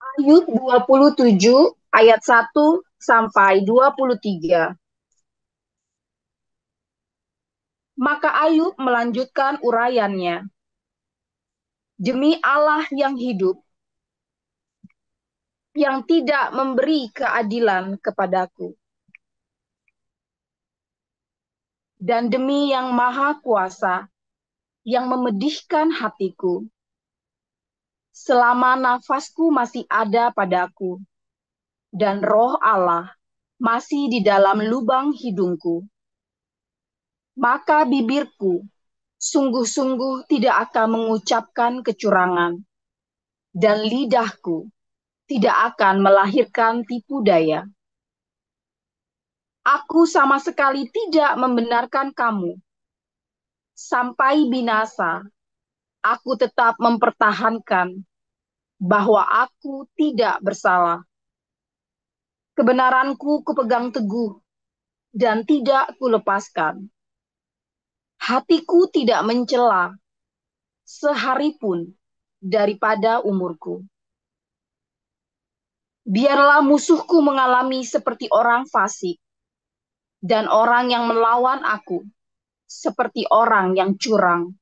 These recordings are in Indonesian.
Ayub 27 ayat 1 sampai 23. Maka Ayub melanjutkan uraiannya. Demi Allah yang hidup, yang tidak memberi keadilan kepadaku, dan demi yang maha kuasa, yang memedihkan hatiku, selama nafasku masih ada padaku, dan roh Allah masih di dalam lubang hidungku, maka bibirku sungguh-sungguh tidak akan mengucapkan kecurangan, dan lidahku tidak akan melahirkan tipu daya. Aku sama sekali tidak membenarkan kamu. Sampai binasa, aku tetap mempertahankan bahwa aku tidak bersalah. Kebenaranku kupegang teguh dan tidak kulepaskan. Hatiku tidak mencela sehari pun daripada umurku. Biarlah musuhku mengalami seperti orang fasik, dan orang yang melawan aku seperti orang yang curang.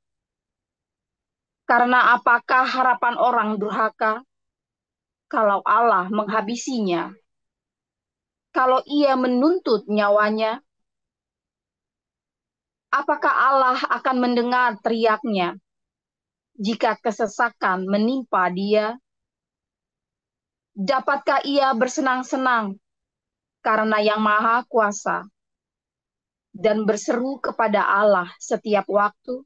Karena apakah harapan orang durhaka kalau Allah menghabisinya? Kalau ia menuntut nyawanya, apakah Allah akan mendengar teriaknya jika kesesakan menimpa dia? Dapatkah ia bersenang-senang karena yang maha kuasa dan berseru kepada Allah setiap waktu?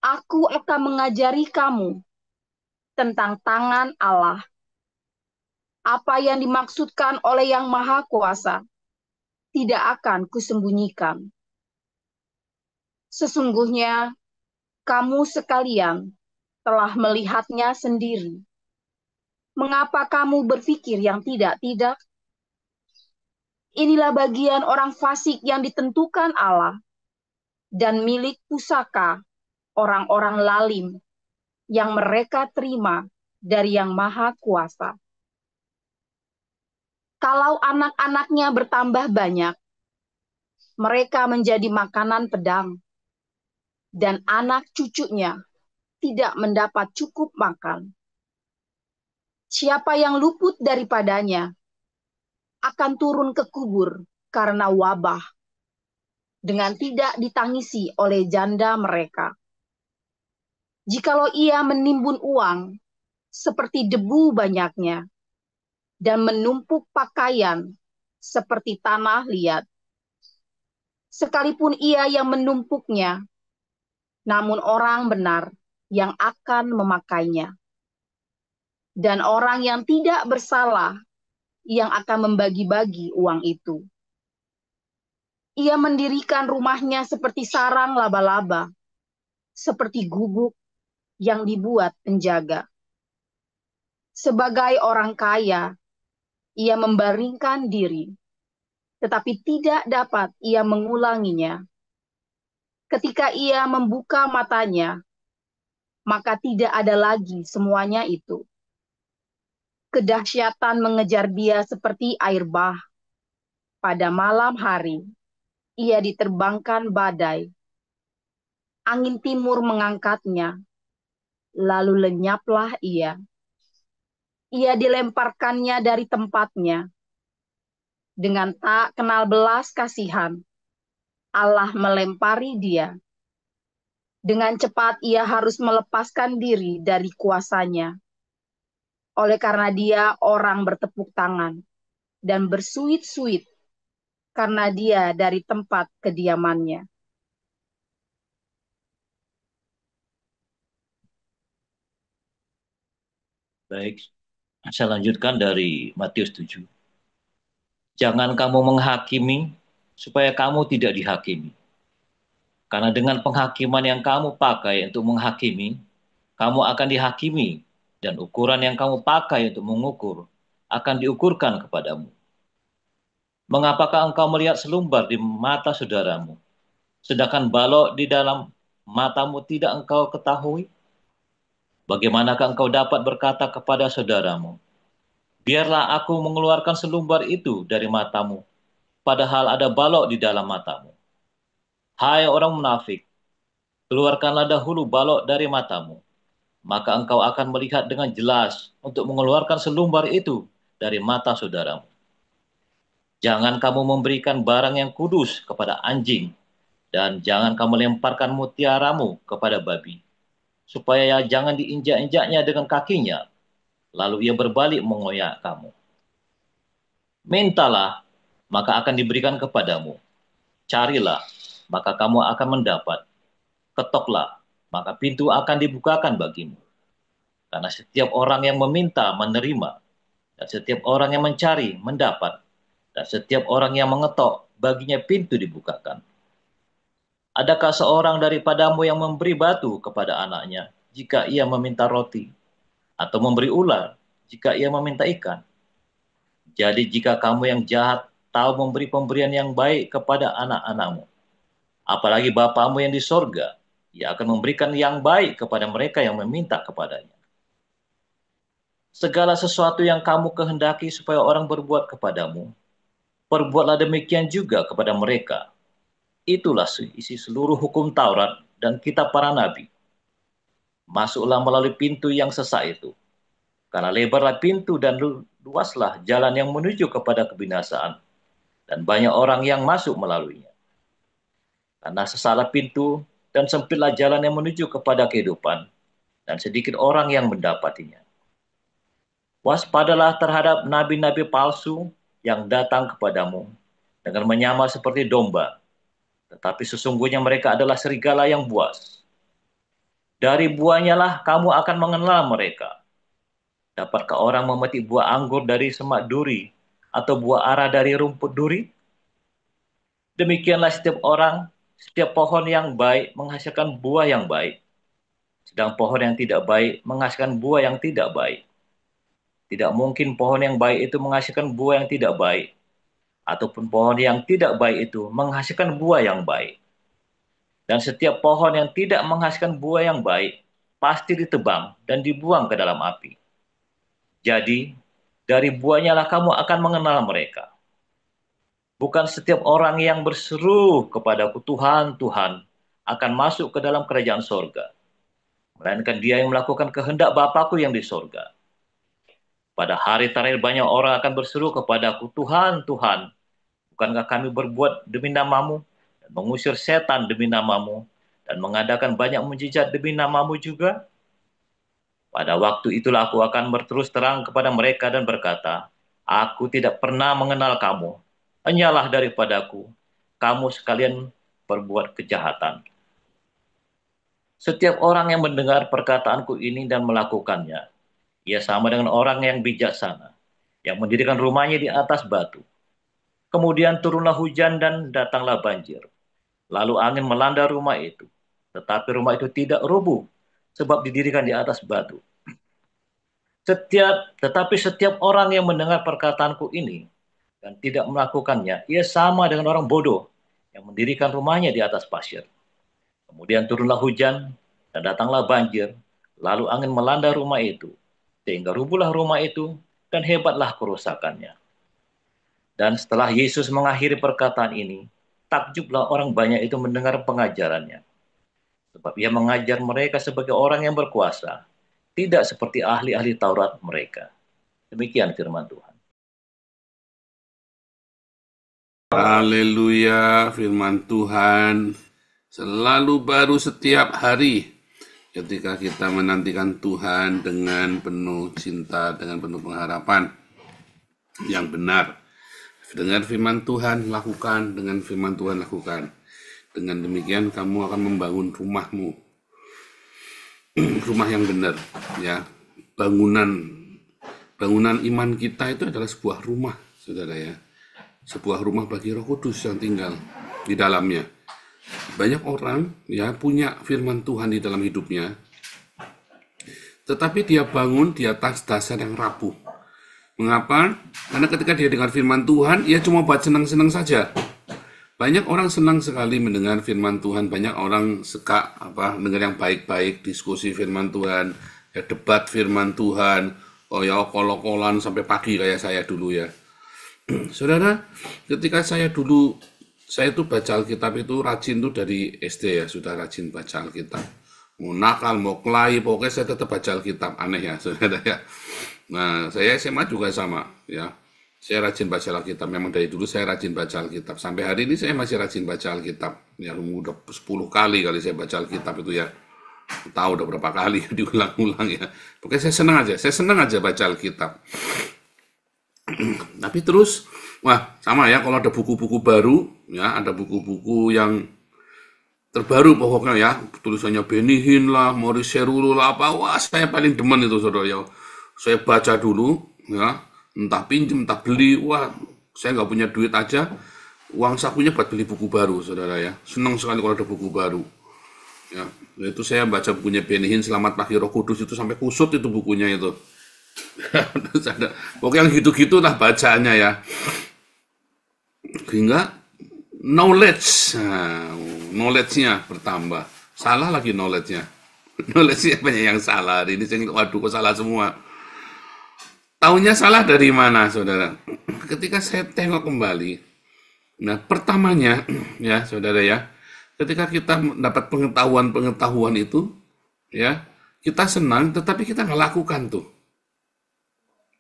Aku akan mengajari kamu tentang tangan Allah. Apa yang dimaksudkan oleh yang maha kuasa tidak akan kusembunyikan. Sesungguhnya kamu sekalian telah melihatnya sendiri. Mengapa kamu berpikir yang tidak-tidak? Inilah bagian orang fasik yang ditentukan Allah dan milik pusaka orang-orang lalim yang mereka terima dari yang maha kuasa. Kalau anak-anaknya bertambah banyak, mereka menjadi makanan pedang, dan anak cucunya tidak mendapat cukup makan. Siapa yang luput daripadanya akan turun ke kubur karena wabah, dengan tidak ditangisi oleh janda mereka. Jikalau ia menimbun uang seperti debu banyaknya, dan menumpuk pakaian seperti tanah liat, sekalipun ia yang menumpuknya, namun orang benar yang akan memakainya. Dan orang yang tidak bersalah yang akan membagi-bagi uang itu. Ia mendirikan rumahnya seperti sarang laba-laba, seperti gubuk yang dibuat penjaga. Sebagai orang kaya, ia membaringkan diri, tetapi tidak dapat ia mengulanginya. Ketika ia membuka matanya, maka tidak ada lagi semuanya itu. Kedahsyatan mengejar dia seperti air bah. Pada malam hari, ia diterbangkan badai. Angin timur mengangkatnya, lalu lenyaplah ia. Ia dilemparkannya dari tempatnya. Dengan tak kenal belas kasihan, Allah melempari dia. Dengan cepat ia harus melepaskan diri dari kuasanya. Oleh karena dia orang bertepuk tangan dan bersuit-suit karena dia dari tempat kediamannya. Baik, saya lanjutkan dari Matius 7. Jangan kamu menghakimi supaya kamu tidak dihakimi. Karena dengan penghakiman yang kamu pakai untuk menghakimi, kamu akan dihakimi, dan ukuran yang kamu pakai untuk mengukur akan diukurkan kepadamu. Mengapakah engkau melihat selumbar di mata saudaramu, sedangkan balok di dalam matamu tidak engkau ketahui? Bagaimanakah engkau dapat berkata kepada saudaramu, biarlah aku mengeluarkan selumbar itu dari matamu, padahal ada balok di dalam matamu. Hai orang munafik, keluarkanlah dahulu balok dari matamu, maka engkau akan melihat dengan jelas untuk mengeluarkan selumbar itu dari mata saudaramu. Jangan kamu memberikan barang yang kudus kepada anjing, dan jangan kamu lemparkan mutiaramu kepada babi, supaya jangan diinjak-injaknya dengan kakinya, lalu ia berbalik mengoyak kamu. Mintalah, maka akan diberikan kepadamu. Carilah, maka kamu akan mendapat. Ketoklah, maka pintu akan dibukakan bagimu. Karena setiap orang yang meminta menerima, dan setiap orang yang mencari mendapat, dan setiap orang yang mengetok baginya pintu dibukakan. Adakah seorang daripadamu yang memberi batu kepada anaknya jika ia meminta roti, atau memberi ular jika ia meminta ikan? Jadi jika kamu yang jahat tahu memberi pemberian yang baik kepada anak-anakmu, apalagi Bapamu yang di sorga, ia akan memberikan yang baik kepada mereka yang meminta kepadanya. Segala sesuatu yang kamu kehendaki supaya orang berbuat kepadamu, perbuatlah demikian juga kepada mereka. Itulah isi seluruh hukum Taurat dan kitab para nabi. Masuklah melalui pintu yang sesak itu, karena lebarlah pintu dan luaslah jalan yang menuju kepada kebinasaan, dan banyak orang yang masuk melaluinya. Karena sesaklah pintu dan sempitlah jalan yang menuju kepada kehidupan, dan sedikit orang yang mendapatinya. Waspadalah terhadap nabi-nabi palsu yang datang kepadamu dengan menyamar seperti domba, tetapi sesungguhnya mereka adalah serigala yang buas. Dari buahnya lah kamu akan mengenal mereka. Dapatkah orang memetik buah anggur dari semak duri, atau buah ara dari rumput duri? Demikianlah setiap pohon yang baik menghasilkan buah yang baik, sedang pohon yang tidak baik menghasilkan buah yang tidak baik. Tidak mungkin pohon yang baik itu menghasilkan buah yang tidak baik, ataupun pohon yang tidak baik itu menghasilkan buah yang baik. Dan setiap pohon yang tidak menghasilkan buah yang baik, pasti ditebang dan dibuang ke dalam api. Jadi, dari buahnya lah kamu akan mengenal mereka. Bukan setiap orang yang berseru kepadaku, Tuhan, Tuhan, akan masuk ke dalam kerajaan sorga, melainkan dia yang melakukan kehendak Bapakku yang di sorga. Pada hari terakhir banyak orang akan berseru kepadaku, Tuhan, Tuhan, bukankah kami berbuat demi namamu, dan mengusir setan demi namamu, dan mengadakan banyak mujizat demi namamu juga? Pada waktu itulah aku akan berterus terang kepada mereka dan berkata, aku tidak pernah mengenal kamu, hanyalah daripadaku, kamu sekalian berbuat kejahatan. Setiap orang yang mendengar perkataanku ini dan melakukannya, ia sama dengan orang yang bijaksana, yang mendirikan rumahnya di atas batu. Kemudian turunlah hujan dan datanglah banjir. Lalu angin melanda rumah itu. Tetapi rumah itu tidak rubuh, sebab didirikan di atas batu. Tetapi setiap orang yang mendengar perkataanku ini dan tidak melakukannya, ia sama dengan orang bodoh yang mendirikan rumahnya di atas pasir. Kemudian turunlah hujan dan datanglah banjir. Lalu angin melanda rumah itu, sehingga rubuhlah rumah itu dan hebatlah kerusakannya. Dan setelah Yesus mengakhiri perkataan ini, takjublah orang banyak itu mendengar pengajarannya. Sebab ia mengajar mereka sebagai orang yang berkuasa, tidak seperti ahli-ahli Taurat mereka. Demikian firman Tuhan. Haleluya, firman Tuhan selalu baru setiap hari. Ketika kita menantikan Tuhan dengan penuh cinta, dengan penuh pengharapan yang benar. Dengar firman Tuhan, lakukan. Dengan firman Tuhan, lakukan. Dengan demikian kamu akan membangun rumahmu. Rumah yang benar. Ya, bangunan iman kita itu adalah sebuah rumah, saudara ya. Sebuah rumah bagi Roh Kudus yang tinggal di dalamnya. Banyak orang ya punya firman Tuhan di dalam hidupnya, tetapi dia bangun di atas dasar yang rapuh. Mengapa? Karena ketika dia dengar firman Tuhan, ia cuma buat senang-senang saja. Banyak orang senang sekali mendengar firman Tuhan, banyak orang suka dengar yang baik-baik, diskusi firman Tuhan, ya debat firman Tuhan, oh ya okol-okolan sampai pagi kayak saya dulu ya. Saudara, ketika saya itu baca Alkitab itu rajin tuh dari SD ya, sudah rajin baca Alkitab. Mau nakal, mau kelahi, pokoknya saya tetap baca Alkitab. Aneh ya, saudara ya. Nah, saya SMA juga sama ya. Saya rajin baca Alkitab. Memang dari dulu saya rajin baca Alkitab. Sampai hari ini saya masih rajin baca Alkitab. Ya, udah 10 kali saya baca Alkitab itu ya. Tahu udah berapa kali diulang-ulang ya. Pokoknya saya senang aja baca Alkitab. Tapi terus, wah sama ya, kalau ada buku-buku baru, ya ada buku-buku yang terbaru pokoknya ya, tulisannya Benny Hinn lah, Maurice Cerullo lah, apa, wah saya paling demen itu saudara ya. Saya baca dulu, ya, entah pinjem, entah beli, wah saya nggak punya duit aja, uang sakunya buat beli buku baru saudara ya. Senang sekali kalau ada buku baru. Ya, itu saya baca bukunya Benny Hinn, Selamat Pagi Roh Kudus, itu sampai kusut itu bukunya itu. Pokoknya yang gitu-gitu lah bacanya ya. Hingga knowledge-nya bertambah. Salah lagi knowledge-nya. Knowledge-nya banyak yang salah. Hari ini saya waduh kok salah semua. Taunya salah dari mana, saudara? Ketika saya tengok kembali, nah pertamanya ya saudara ya, ketika kita mendapat pengetahuan itu, ya kita senang, tetapi kita nggak lakukan tuh.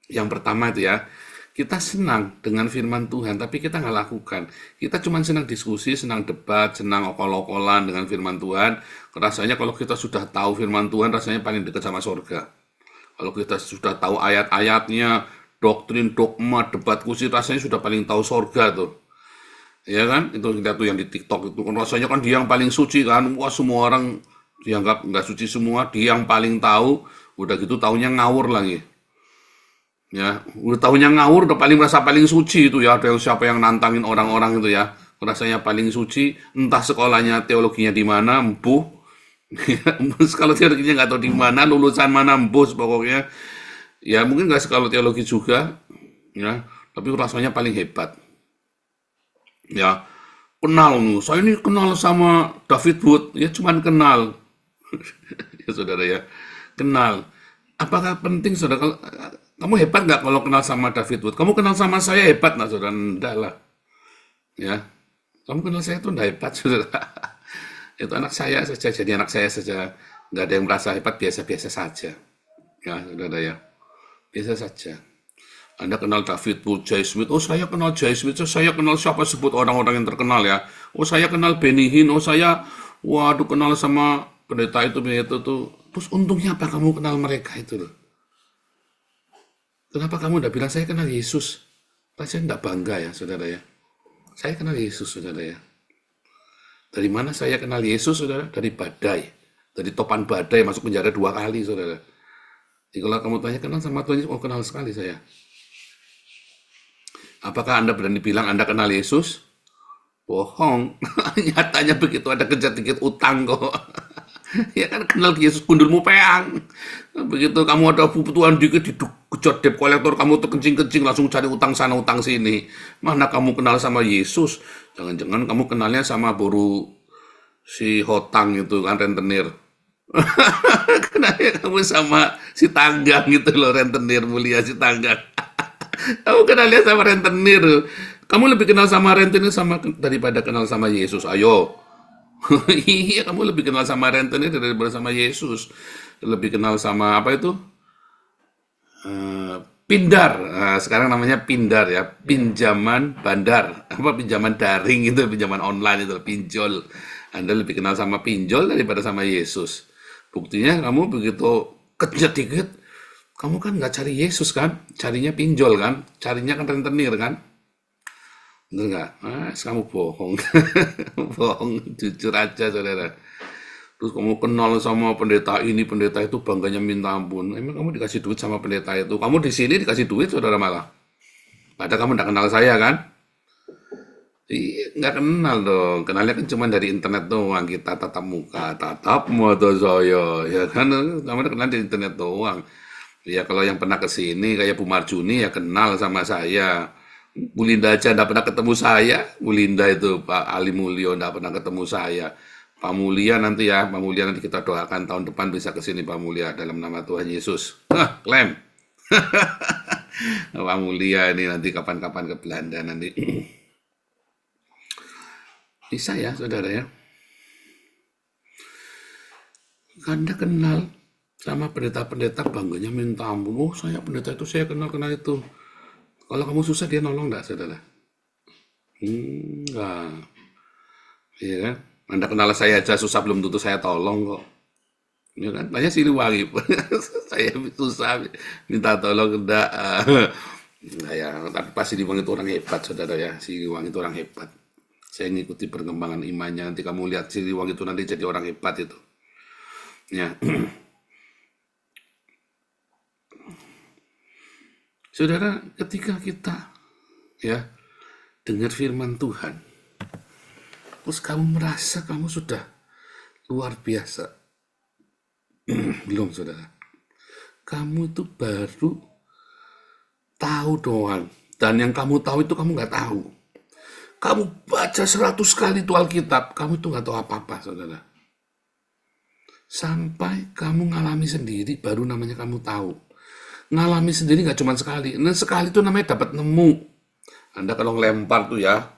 Yang pertama itu ya, kita senang dengan firman Tuhan, tapi kita nggak lakukan. Kita cuma senang diskusi, senang debat, senang okol-okolan dengan firman Tuhan. Rasanya kalau kita sudah tahu firman Tuhan, rasanya paling dekat sama surga. Kalau kita sudah tahu ayat-ayatnya, doktrin, dogma, debat kursi, rasanya sudah paling tahu surga tuh. Ya kan? Itu kita tuh yang di TikTok itu. Rasanya kan dia yang paling suci kan. Wah semua orang dianggap nggak suci semua, dia yang paling tahu. Udah gitu taunya ngawur lagi. Ya, udah tahunya ngawur, udah merasa paling suci itu ya. Ada yang siapa yang nantangin orang-orang itu ya, rasanya paling suci. Entah sekolahnya teologinya di mana, empuh. Kalau teologinya nggak tahu di mana, lulusan mana, empuh pokoknya. Ya mungkin nggak sekolah teologi juga, ya. Tapi rasanya paling hebat. Ya, kenal nih. Saya ini kenal sama David Wood, ya cuman kenal. Ya saudara ya, kenal. Apakah penting saudara? Kamu hebat nggak kalau kenal sama David Wood? Kamu kenal sama saya hebat nggak saudara? Enggak lah. Ya, kamu kenal saya itu enggak hebat saudara. Itu anak saya saja, jadi anak saya saja. Nggak ada yang merasa hebat, biasa-biasa saja. Ya saudara ya, biasa saja. Anda kenal David Wood, Jay Smith. Oh saya kenal Jay Smith. Saya kenal siapa sebut orang-orang yang terkenal ya. Oh saya kenal Benny Hinn. Oh saya, waduh kenal sama pendeta itu tuh. Terus untungnya apa kamu kenal mereka itu loh? Kenapa kamu udah bilang saya kenal Yesus? Rasanya enggak bangga ya, saudara ya. Saya kenal Yesus, saudara ya. Dari mana saya kenal Yesus, saudara? Dari badai. Dari topan badai, masuk penjara 2 kali, saudara. Jadi kalau kamu tanya kenal sama Tuhan Yesus, oh kenal sekali saya. Apakah Anda berani bilang Anda kenal Yesus? Bohong. Nyatanya begitu, ada kejar dikit utang kok. Ya kan kenal Yesus gundulmu peang. Begitu kamu ada kebutuhan dikit dikejar debt collector, kamu tuh kencing-kencing langsung cari utang sana utang sini. Mana kamu kenal sama Yesus? Jangan-jangan kamu kenalnya sama boru si hotang itu kan, rentenir. Kenalnya kamu sama si tanggang gitu loh, rentenir mulia si tanggang. Kamu kenalnya sama rentenir. Kamu lebih kenal sama rentenir daripada kenal sama Yesus. Ayo. Iya, kamu lebih kenal sama rentenir daripada sama Yesus. Lebih kenal sama apa itu? Pindar. Nah, sekarang namanya pindar ya, pinjaman bandar. Apa pinjaman daring itu, pinjaman online itu, pinjol. Anda lebih kenal sama pinjol daripada sama Yesus. Buktinya kamu begitu kejat dikit, kamu kan nggak cari Yesus kan, carinya pinjol kan, carinya kan rentenir kan. Bener nggak? Kamu bohong. Bohong, jujur aja saudara. Terus kamu kenal sama pendeta ini, pendeta itu, bangganya minta ampun. Emang kamu dikasih duit sama pendeta itu? Kamu di sini dikasih duit saudara malah. Padahal kamu nggak kenal saya kan? Iya, nggak kenal dong. Kenalnya kan cuma dari internet doang. Kita tatap muka, tatap mata saya. Ya kan, kamu kenal di internet doang. Ya kalau yang pernah kesini kayak Bu Marjuni ya kenal sama saya. Bu Linda aja enggak pernah ketemu saya. Bu Linda itu Pak Ali Mulyo enggak pernah ketemu saya. Pak Mulia nanti ya, Pak Mulia nanti kita doakan tahun depan bisa ke sini Pak Mulia dalam nama Tuhan Yesus. Klaim. Pak Mulia ini nanti kapan-kapan ke Belanda nanti. Bisa ya, saudara ya. Anda kenal sama pendeta-pendeta, bangganya minta ampun. Oh, saya pendeta itu, saya kenal itu. Kalau kamu susah, dia nolong enggak, saudara? Enggak. Iya kan? Anda kenal saya aja susah, belum tentu saya tolong kok. Ya kan? Tanya Siliwangi. Saya susah, minta tolong enggak. Nah ya, tapi Pak Siliwangi itu orang hebat, saudara ya. Siliwangi itu orang hebat. Saya ngikuti perkembangan imannya. Nanti kamu lihat Siliwangi itu nanti jadi orang hebat itu. Ya. Saudara, ketika kita ya dengar firman Tuhan, terus kamu merasa kamu sudah luar biasa. Belum, saudara. Kamu itu baru tahu doang. Dan yang kamu tahu itu kamu nggak tahu. Kamu baca 100 kali itu Alkitab, kamu itu nggak tahu apa-apa, saudara. Sampai kamu ngalami sendiri, baru namanya kamu tahu. Ngalami sendiri nggak cuma sekali. Nah, sekali itu namanya dapat nemu. Anda kalau ngelempar tuh ya,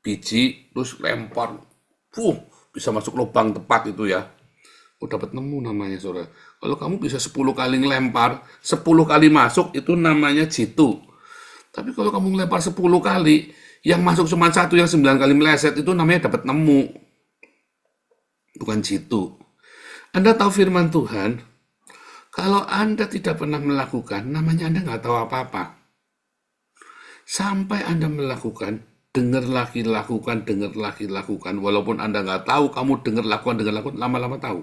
biji, terus lempar, bisa masuk lubang tepat itu ya. Oh, dapat nemu namanya, saudara. Kalau kamu bisa 10 kali ngelempar, 10 kali masuk, itu namanya jitu. Tapi kalau kamu ngelempar 10 kali, yang masuk cuma 1, yang 9 kali meleset, itu namanya dapat nemu. Bukan jitu. Anda tahu firman Tuhan, kalau Anda tidak pernah melakukan, namanya Anda nggak tahu apa-apa. Sampai Anda melakukan, dengar lagi, lakukan, dengar lagi, lakukan. Walaupun Anda nggak tahu, kamu dengar, lakukan, lama-lama tahu.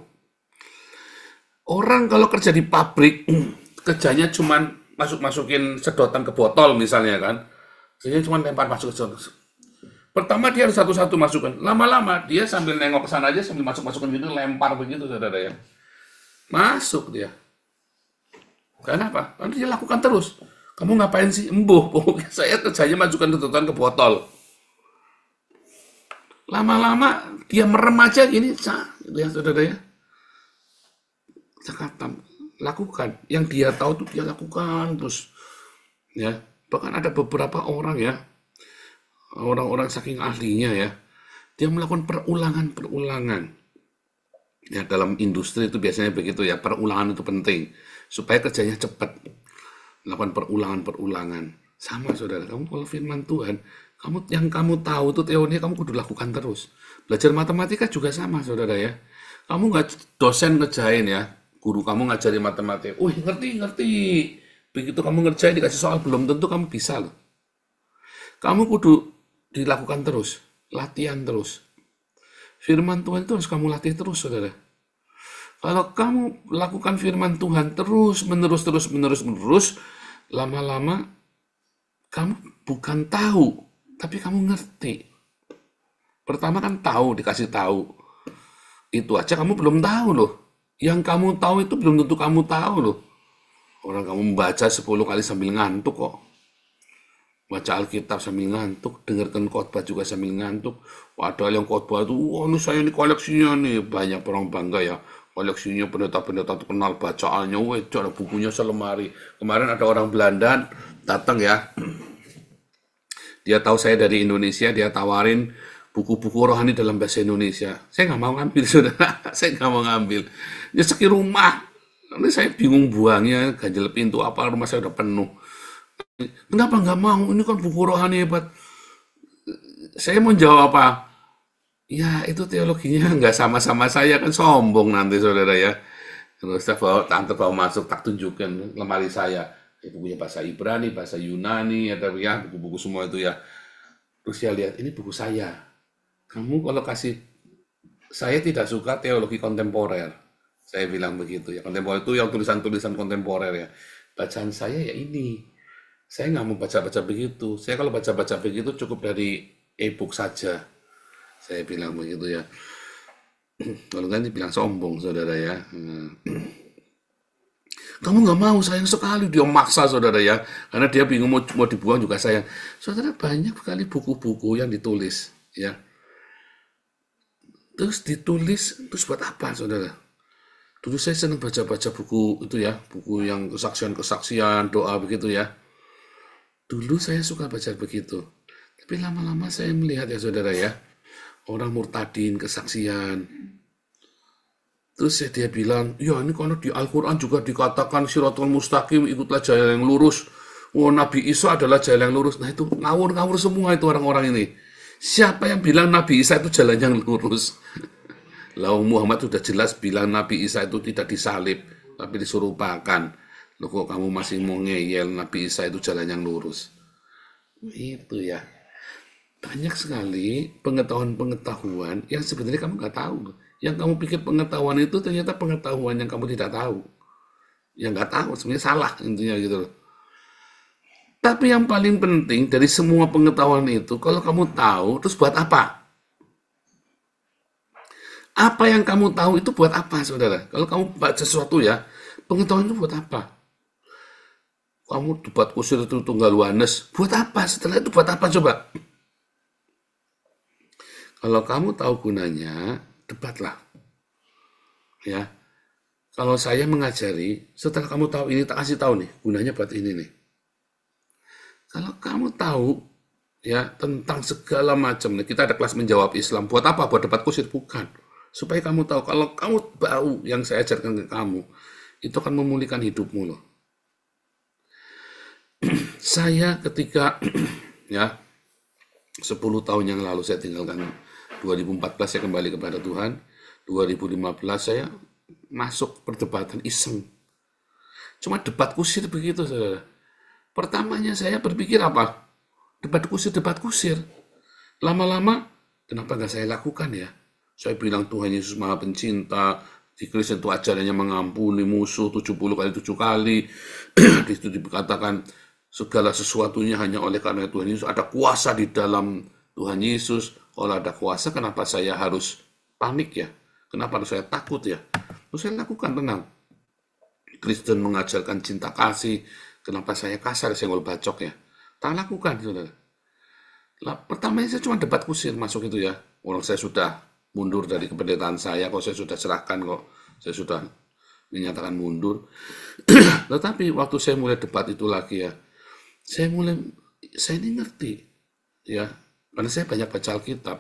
Orang kalau kerja di pabrik, kerjanya cuma masukin sedotan ke botol misalnya kan. Kerjanya cuma lempar masuk ke sedotan. Pertama dia harus satu-satu masukkan. Lama-lama dia sambil nengok ke sana aja, sambil masuk-masukin gitu, lempar begitu, saudara ya. Masuk dia. Kenapa? Karena dia lakukan terus. Kamu ngapain sih? Embuh, pokoknya saya kerjanya masukkan sedotan ke botol. Lama-lama dia merem aja gini, lihat saudara ya. Cakatam, lakukan. Yang dia tahu tuh dia lakukan terus. Ya, bahkan ada beberapa orang ya, orang-orang saking ahlinya ya, dia melakukan perulangan. Ya, dalam industri itu biasanya begitu ya, perulangan itu penting supaya kerjanya cepat. Melakukan perulangan. Sama, saudara, kamu kalau firman Tuhan, yang kamu tahu itu teorinya kamu kudu lakukan terus. Belajar matematika juga sama, saudara ya. Kamu nggak dosen ngerjain ya, guru kamu ngajari matematika. Ngerti. Begitu kamu ngerjain dikasih soal belum tentu kamu bisa loh. Kamu kudu dilakukan terus, latihan terus. Firman Tuhan itu harus kamu latih terus, saudara. Kalau kamu lakukan firman Tuhan terus, menerus, lama-lama kamu bukan tahu, tapi kamu ngerti. Pertama kan tahu, dikasih tahu. Itu aja kamu belum tahu loh. Yang kamu tahu itu belum tentu kamu tahu loh. Orang kamu membaca 10 kali sambil ngantuk kok. Baca Alkitab sambil ngantuk, dengarkan khotbah juga sambil ngantuk. Padahal yang khotbah itu, ini saya ini koleksinya nih. Banyak orang bangga ya. Koleksinya pendeta-pendeta terkenal, bacaannya, ada bukunya selemari. Kemarin ada orang Belanda datang ya. Dia tahu saya dari Indonesia, dia tawarin buku-buku rohani dalam bahasa Indonesia. Saya nggak mau ngambil, saudara. Saya nggak mau ngambil. Ya rumah. Nanti saya bingung buangnya, ganjel pintu apa, rumah saya udah penuh. Kenapa nggak mau? Ini kan buku rohani hebat. Saya mau jawab apa? Ya itu teologinya nggak sama-sama saya, kan sombong nanti, saudara ya. Terus tante bawa masuk, tak tunjukkan lemari saya. Itu punya bahasa Ibrani, bahasa Yunani, ada ya buku-buku semua itu ya. Terus saya lihat, ini buku saya. Kamu kalau kasih, saya tidak suka teologi kontemporer. Saya bilang begitu ya. Kontemporer itu yang tulisan-tulisan kontemporer ya. Bacaan saya ya ini. Saya nggak mau baca-baca begitu. Saya kalau baca-baca begitu cukup dari e-book saja. Saya bilang begitu ya. Kalau kan dibilang sombong, saudara ya. Kamu nggak mau, sayang sekali. Dia maksa, saudara ya. Karena dia bingung mau dibuang juga sayang. Saudara, banyak sekali buku-buku yang ditulis ya. Terus ditulis, terus buat apa, saudara? Dulu saya senang baca-baca buku itu ya, buku yang kesaksian-kesaksian, doa begitu ya. Dulu saya suka baca begitu. Tapi lama-lama saya melihat ya saudara ya, orang murtadin, kesaksian. Terus dia bilang, ya ini kalau di Al-Quran juga dikatakan Shiratal Mustaqim, ikutlah jalan yang lurus. Oh, Nabi Isa adalah jalan yang lurus. Nah itu ngawur-ngawur semua itu orang-orang ini. Siapa yang bilang Nabi Isa itu jalan yang lurus? Lalu Muhammad sudah jelas bilang Nabi Isa itu tidak disalib, tapi disuruhpakan. Loh kok kamu masih mau ngeyel Nabi Isa itu jalan yang lurus? Itu ya. Banyak sekali pengetahuan-pengetahuan yang sebenarnya kamu nggak tahu. Yang kamu pikir pengetahuan itu ternyata pengetahuan yang kamu tidak tahu. Yang nggak tahu, sebenarnya salah intinya gitu loh. Tapi yang paling penting dari semua pengetahuan itu, kalau kamu tahu, terus buat apa? Apa yang kamu tahu itu buat apa, saudara? Kalau kamu baca sesuatu ya, pengetahuan itu buat apa? Kamu debat kusir itu tunggal wanes, buat apa? Setelah itu buat apa coba? Kalau kamu tahu gunanya, debatlah. Ya. Kalau saya mengajari, setelah kamu tahu ini, tak kasih tahu nih, gunanya buat ini nih. Kalau kamu tahu ya tentang segala macam, nih, kita ada kelas menjawab Islam, buat apa? Buat debat kusir? Bukan. Supaya kamu tahu, kalau kamu tahu yang saya ajarkan ke kamu, itu akan memulihkan hidupmu loh. Saya ketika ya 10 tahun yang lalu saya tinggalkan, 2014 saya kembali kepada Tuhan, 2015 saya masuk perdebatan iseng. Cuma debat kusir begitu, saudara. Pertamanya saya berpikir apa? Debat kusir. Lama-lama, kenapa nggak saya lakukan ya? Saya bilang Tuhan Yesus Maha Pencinta, di Kristen itu ajarannya mengampuni musuh 70 kali 7 kali. Di situ dikatakan segala sesuatunya hanya oleh karena Tuhan Yesus. Ada kuasa di dalam Tuhan Yesus. Kalau ada kuasa, kenapa saya harus panik ya? Kenapa harus saya takut ya? Terus saya lakukan, tenang. Kristen mengajarkan cinta kasih. Kenapa saya kasar, senggol bacok ya? Tak lakukan, saudara. Pertamanya saya cuma debat kusir masuk itu ya. Orang saya sudah mundur dari kependetaan saya, kok saya sudah serahkan kok, saya sudah menyatakan mundur. Tetapi waktu saya mulai debat itu lagi ya, saya ini ngerti ya, karena saya banyak baca Alkitab.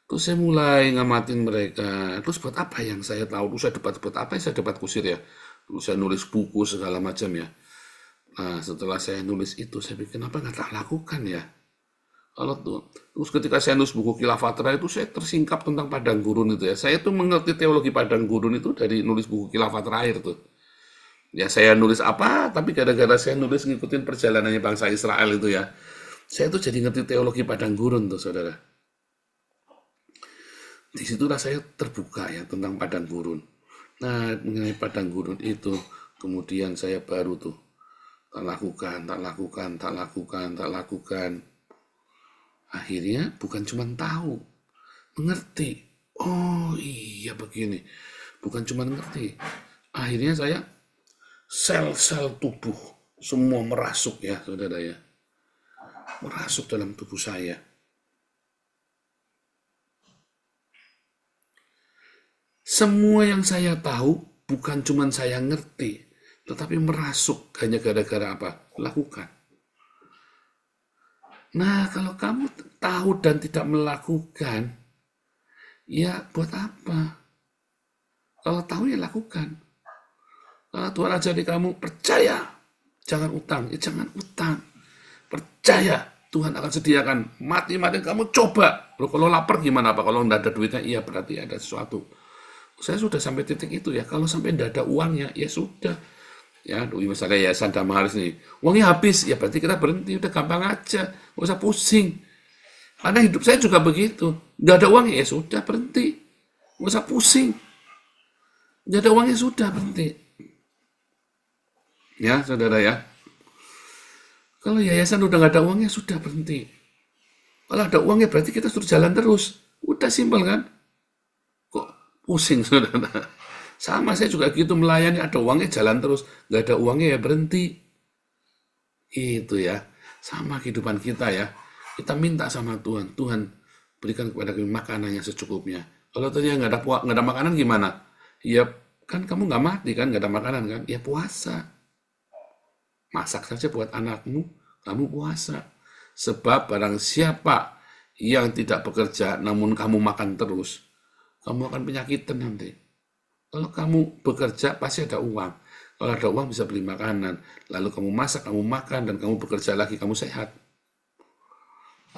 Terus saya mulai ngamatin mereka. Terus buat apa yang saya tahu? Terus saya debat apa yang saya debat kusir ya? Terus saya nulis buku segala macam ya. Nah setelah saya nulis itu, saya pikir kenapa nggak tak lakukan ya? Terus ketika saya nulis buku Kilafatra itu saya tersingkap tentang padang gurun itu ya. Saya tuh mengerti teologi padang gurun itu dari nulis buku Khilafat terakhir tuh. Ya saya nulis apa, tapi gara-gara saya nulis ngikutin perjalanannya bangsa Israel itu ya. Saya tuh jadi ngerti teologi padang gurun tuh, saudara. Disitulah saya terbuka ya tentang padang gurun. Nah mengenai padang gurun itu, kemudian saya baru tuh tak lakukan. Akhirnya bukan cuma tahu, mengerti. Oh iya begini. Bukan cuma ngerti. Akhirnya saya sel-sel tubuh semua merasuk ya saudara ya. Merasuk dalam tubuh saya. Semua yang saya tahu bukan cuma saya ngerti, tetapi merasuk hanya gara-gara apa? Lakukan. Nah, kalau kamu tahu dan tidak melakukan, ya buat apa? Kalau tahu ya lakukan. Kalau Tuhan ajari kamu percaya, jangan utang, ya jangan utang. Percaya, Tuhan akan sediakan. Mati-mati kamu coba. Loh, kalau lapar gimana Pak? Kalau nggak ada duitnya, iya berarti ada sesuatu. Saya sudah sampai titik itu ya. Kalau sampai nggak ada uangnya, ya sudah. Ya, misalnya Yayasan Damaris nih, uangnya habis, ya berarti kita berhenti, udah gampang aja, nggak usah pusing. Karena hidup saya juga begitu, nggak ada uangnya, ya sudah berhenti, nggak usah pusing. Nggak ada uangnya, sudah berhenti. Ya, saudara ya. Kalau yayasan udah nggak ada uangnya, sudah berhenti. Kalau ada uangnya, berarti kita suruh jalan terus. Udah simpel kan? Kok pusing, saudara? Sama saya juga gitu melayani, ada uangnya jalan terus, nggak ada uangnya ya berhenti. Itu ya, sama kehidupan kita ya. Kita minta sama Tuhan, Tuhan berikan kepada kami makanan yang secukupnya. Kalau ternyata nggak ada makanan gimana? Ya kan kamu nggak mati kan, nggak ada makanan kan? Ya puasa. Masak saja buat anakmu, kamu puasa. Sebab barang siapa yang tidak bekerja namun kamu makan terus, kamu akan penyakitan nanti. Kalau kamu bekerja pasti ada uang. Kalau ada uang bisa beli makanan. Lalu kamu masak, kamu makan, dan kamu bekerja lagi, kamu sehat.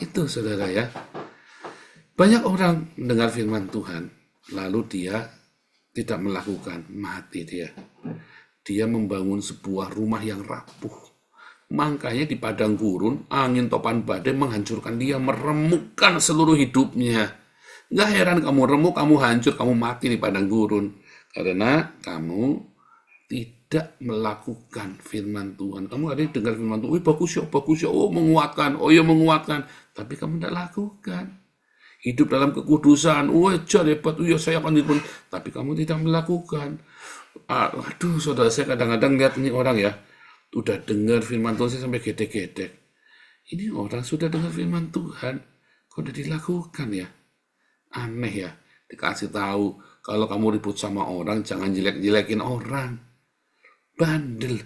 Itu saudara ya. Banyak orang mendengar firman Tuhan, lalu dia tidak melakukan, mati dia. Dia membangun sebuah rumah yang rapuh. Makanya di padang gurun, angin topan badai menghancurkan dia, meremukkan seluruh hidupnya. Nggak heran kamu remuk, kamu hancur, kamu mati di padang gurun. Karena kamu tidak melakukan firman Tuhan. Kamu ada yang dengar firman Tuhan, bagus ya, oh menguatkan, oh ya menguatkan. Tapi kamu tidak lakukan. Hidup dalam kekudusan, hebat, saya akan hidup. Tapi kamu tidak melakukan. Aduh, saudara, saya kadang-kadang lihat ini orang ya, udah dengar firman Tuhan, saya sampai gedek-gedek. Ini orang sudah dengar firman Tuhan, kok udah dilakukan ya? Aneh ya, dikasih tahu, kalau kamu ribut sama orang, jangan jelek-jelekin orang. Bandel.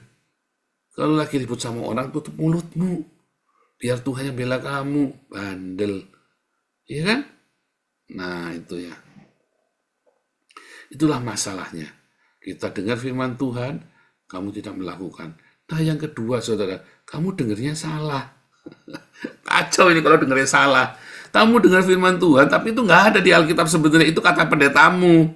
Kalau lagi ribut sama orang, tutup mulutmu. Biar Tuhan yang bela kamu. Bandel. Iya kan? Nah, itu ya. Itulah masalahnya. Kita dengar firman Tuhan, kamu tidak melakukan. Nah, yang kedua, saudara, kamu dengarnya salah. Kacau ini kalau dengarnya salah. Kamu dengar firman Tuhan, tapi itu nggak ada di Alkitab sebenarnya. Itu kata pendetamu.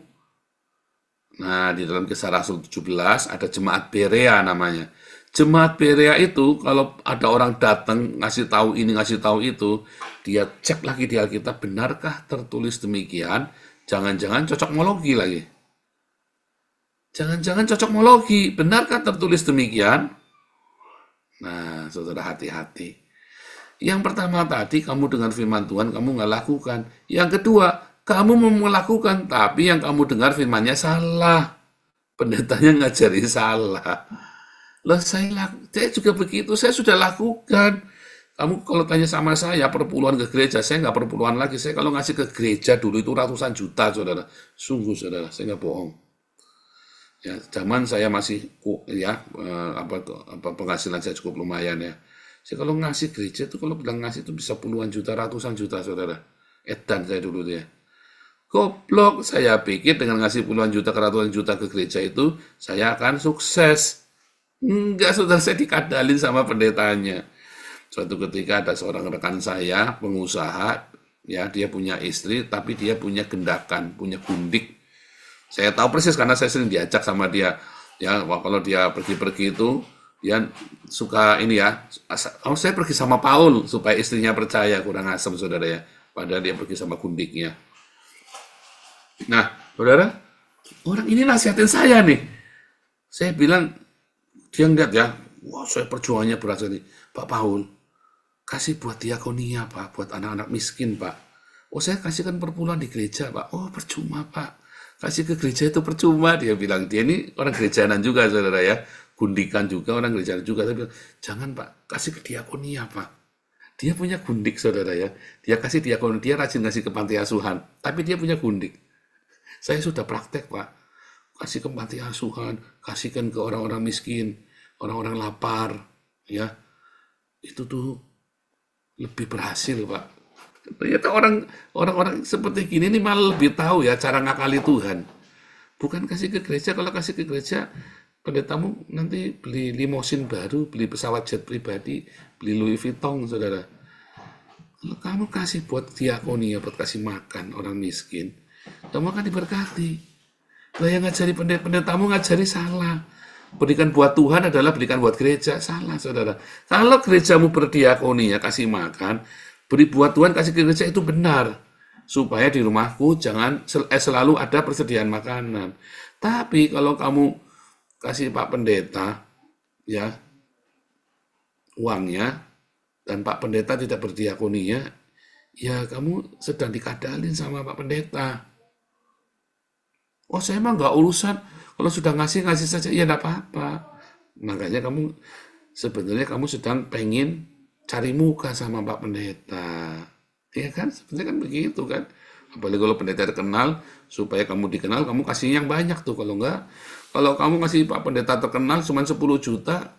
Nah, di dalam Kisah Rasul 17 ada jemaat Berea namanya. Jemaat Berea itu kalau ada orang datang ngasih tahu ini, ngasih tahu itu, dia cek lagi di Alkitab, benarkah tertulis demikian? Jangan-jangan cocokmologi lagi. Jangan-jangan cocokmologi, benarkah tertulis demikian? Nah, saudara, hati-hati. Yang pertama tadi, kamu dengar firman Tuhan, kamu nggak lakukan. Yang kedua, kamu mau melakukan, tapi yang kamu dengar firmannya salah. Pendetanya ngajari salah. Loh, saya juga begitu, saya sudah lakukan. Kamu kalau tanya sama saya, perpuluhan ke gereja, saya nggak perpuluhan lagi. Saya kalau ngasih ke gereja dulu itu ratusan juta, saudara. Sungguh, saudara, saya nggak bohong. Ya, zaman saya masih penghasilan saya cukup lumayan ya. Saya kalau ngasih gereja itu, kalau bilang ngasih itu bisa puluhan juta, ratusan juta, saudara. Edan saya dulu dia. Goblok, saya pikir dengan ngasih puluhan juta ke ratusan juta ke gereja itu, saya akan sukses. Enggak, saudara, saya dikadalin sama pendetanya. Suatu ketika ada seorang rekan saya, pengusaha, ya dia punya istri, tapi dia punya gendakan, punya gundik. Saya tahu persis karena saya sering diajak sama dia. Ya, kalau dia pergi-pergi itu, dia suka ini ya, saya pergi sama Paul supaya istrinya percaya, kurang asem, saudara ya. Padahal dia pergi sama gundiknya. Nah, saudara, orang ini nasihatin saya nih. Saya bilang, dia ngeliat ya, wah, saya perjuangannya berat sekali. Pak Paul, kasih buat diakonia, Pak, buat anak-anak miskin, Pak. Oh, saya kasihkan perpuluhan di gereja, Pak. Oh, percuma, Pak. Kasih ke gereja itu percuma, dia bilang. Dia ini orang gerejanan juga, saudara ya. Gundikan juga, orang gerejanan juga. Saya bilang, jangan, Pak, kasih ke diakonia, Pak. Dia punya gundik, saudara ya. Dia kasih diakonia, dia rajin ngasih ke panti asuhan. Tapi dia punya gundik. Saya sudah praktek, Pak. Kasih ke panti asuhan, kasihkan ke orang-orang miskin, orang-orang lapar, ya. Itu tuh lebih berhasil, Pak. Ternyata orang-orang seperti gini ini malah lebih tahu ya cara ngakali Tuhan. Bukan kasih ke gereja, kalau kasih ke gereja, pendetamu nanti beli limosin baru, beli pesawat jet pribadi, beli Louis Vuitton, saudara. Kalau kamu kasih buat diakonia, buat kasih makan orang miskin, kamu akan diberkati. Lah yang ngajari pendetamu ngajari salah. Berikan buat Tuhan adalah berikan buat gereja. Salah, saudara. Kalau gerejamu berdiakonia, kasih makan, beri buat Tuhan, kasih ke gereja, itu benar. Supaya di rumahku jangan selalu ada persediaan makanan. Tapi kalau kamu kasih Pak Pendeta, ya, uangnya, dan Pak Pendeta tidak berdiakonia, ya kamu sedang dikadalin sama Pak Pendeta. Oh, saya emang nggak urusan. Kalau sudah ngasih saja, ya enggak apa-apa. Makanya sebenarnya kamu sedang pengen cari muka sama Pak Pendeta. Ya kan? Sebenarnya kan begitu kan. Apalagi kalau pendeta terkenal, supaya kamu dikenal, kamu kasih yang banyak tuh. Kalau enggak, kalau kamu kasih Pak Pendeta terkenal cuma 10 juta,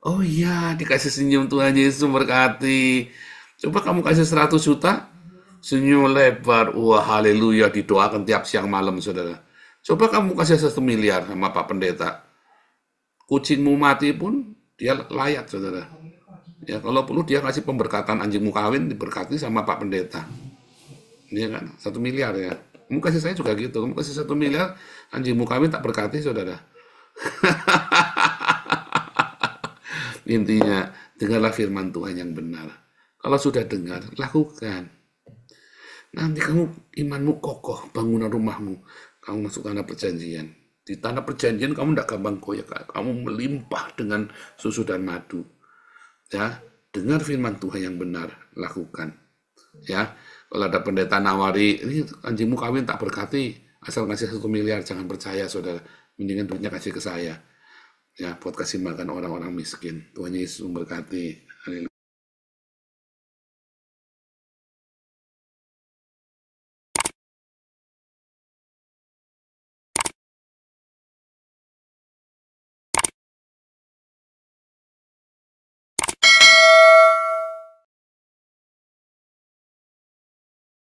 oh iya, dikasih senyum Tuhan Yesus memberkati. Coba kamu kasih 100 juta, senyum lebar, wah haleluya, didoakan tiap siang malam, saudara. Coba kamu kasih 1 miliar sama Pak Pendeta, kucingmu mati pun dia layak, saudara. Ya, kalau perlu dia kasih pemberkatan anjingmu kawin, diberkati sama Pak Pendeta. Iya kan, 1 miliar ya. Kamu kasih saya juga gitu, kamu kasih 1 miliar, anjingmu kawin tak berkati, saudara. Intinya, dengarlah firman Tuhan yang benar. Kalau sudah dengar, lakukan. Nanti kamu imanmu kokoh, bangunan rumahmu, kamu masuk tanah perjanjian. Di tanah perjanjian kamu tidak gampang goyah, kamu melimpah dengan susu dan madu. Ya, dengar firman Tuhan yang benar, lakukan. Ya, kalau ada pendeta nawari, ini anjingmu kawin tak berkati, asal ngasih 1 miliar, jangan percaya, saudara. Mendingan duitnya kasih ke saya. Ya, buat kasih makan orang-orang miskin. Tuhan Yesus memberkati. Haleluya.